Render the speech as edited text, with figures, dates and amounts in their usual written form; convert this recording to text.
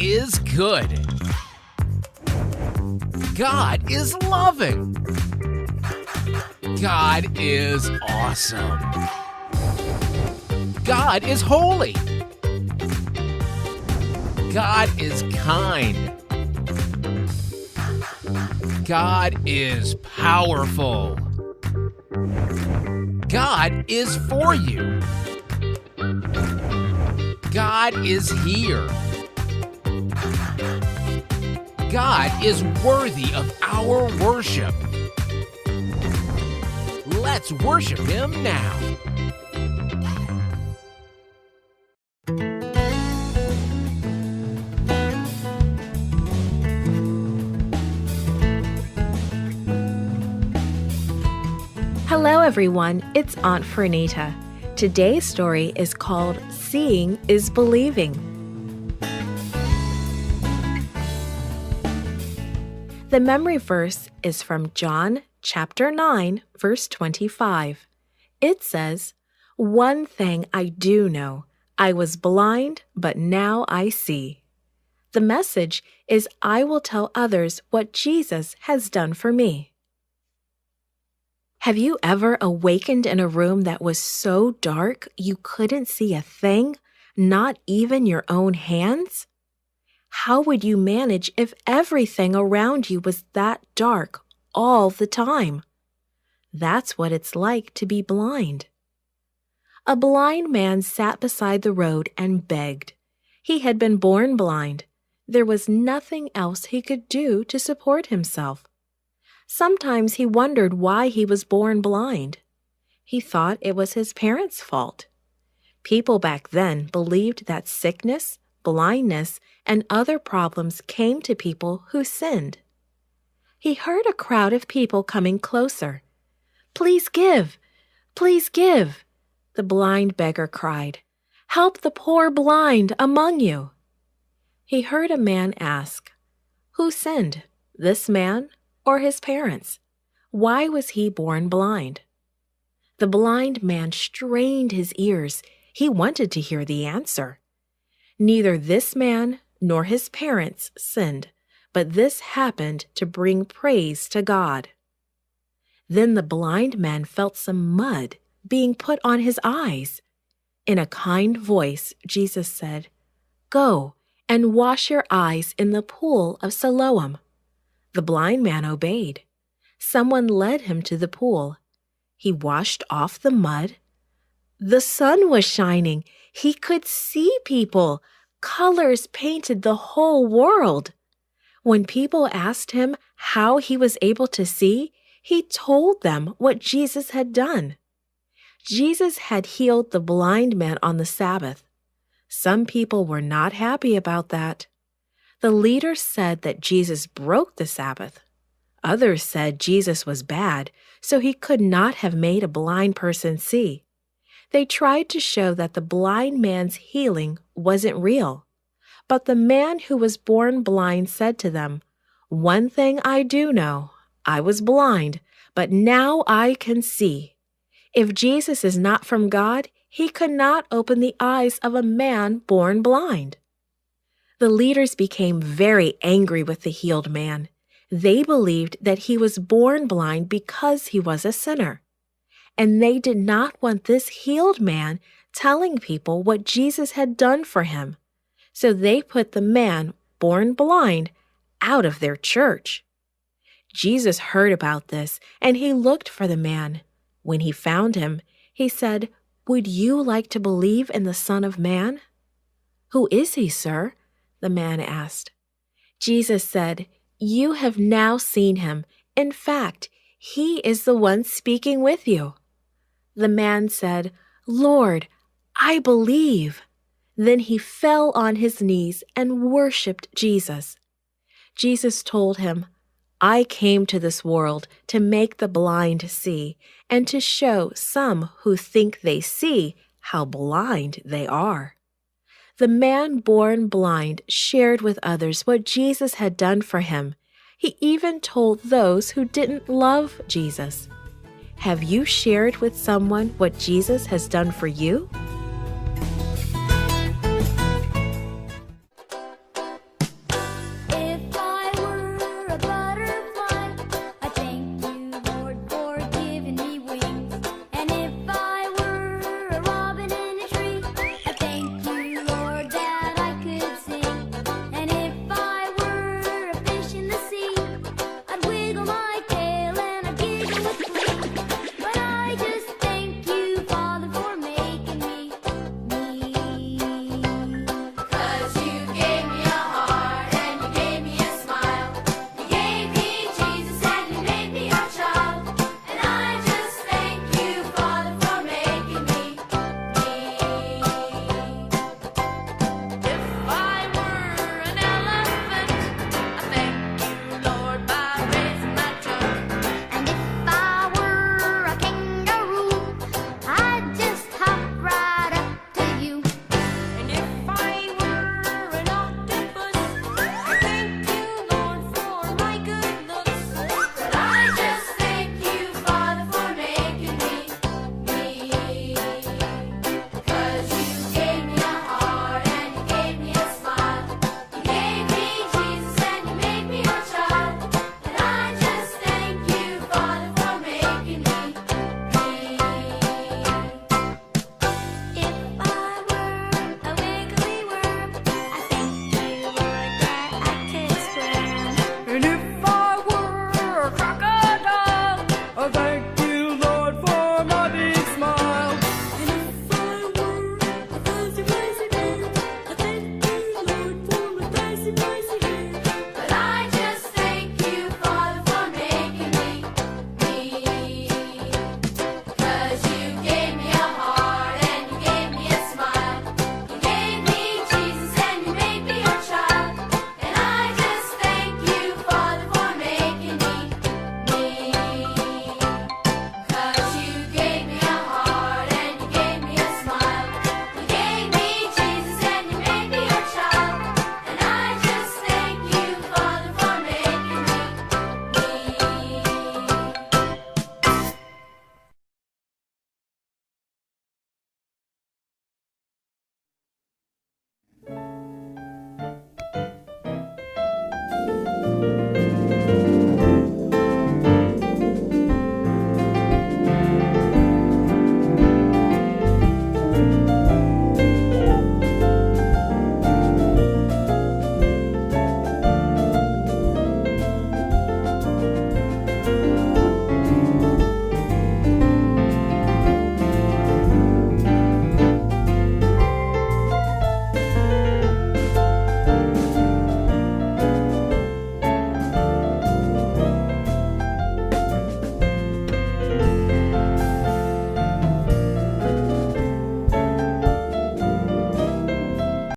is good. God is loving. God is awesome. God is holy. God is kind. God is powerful. God is for you. God is here. God is worthy of our worship. Let's worship Him now. Hello everyone, it's Aunt Fernita. Today's story is called Seeing is Believing. The memory verse is from John chapter 9, verse 25. It says, "One thing I do know, I was blind, but now I see." The message is, I will tell others what Jesus has done for me. Have you ever awakened in a room that was so dark you couldn't see a thing, not even your own hands? How would you manage if everything around you was that dark all the time? That's what it's like to be blind. A blind man sat beside the road and begged. He had been born blind. There was nothing else he could do to support himself. Sometimes he wondered why he was born blind. He thought it was his parents' fault. People back then believed that sickness, blindness, and other problems came to people who sinned. He heard a crowd of people coming closer. "Please give! Please give!" the blind beggar cried. "Help the poor blind among you." He heard a man ask, "Who sinned, this man or his parents? Why was he born blind?" The blind man strained his ears. He wanted to hear the answer. Neither this man nor his parents sinned, but this happened to bring praise to God. Then the blind man felt some mud being put on his eyes. In a kind voice, Jesus said, "Go and wash your eyes in the pool of Siloam." The blind man obeyed. Someone led him to the pool. He washed off the mud. The sun was shining. He could see people. Colors painted the whole world. When people asked him how he was able to see, he told them what Jesus had done. Jesus had healed the blind man on the Sabbath. Some people were not happy about that. The leaders said that Jesus broke the Sabbath. Others said Jesus was bad, so he could not have made a blind person see. They tried to show that the blind man's healing wasn't real. But the man who was born blind said to them, "One thing I do know, I was blind, but now I can see." If Jesus is not from God, he could not open the eyes of a man born blind. The leaders became very angry with the healed man. They believed that he was born blind because he was a sinner. And they did not want this healed man telling people what Jesus had done for him. So they put the man born blind out of their church. Jesus heard about this, and he looked for the man. When he found him, he said, "Would you like to believe in the Son of Man?" "Who is he, sir?" the man asked. Jesus said, "You have now seen him. In fact, he is the one speaking with you." The man said, "Lord, I believe." Then he fell on his knees and worshipped Jesus. Jesus told him, "I came to this world to make the blind see, and to show some who think they see how blind they are." The man born blind shared with others what Jesus had done for him. He even told those who didn't love Jesus. Have you shared with someone what Jesus has done for you?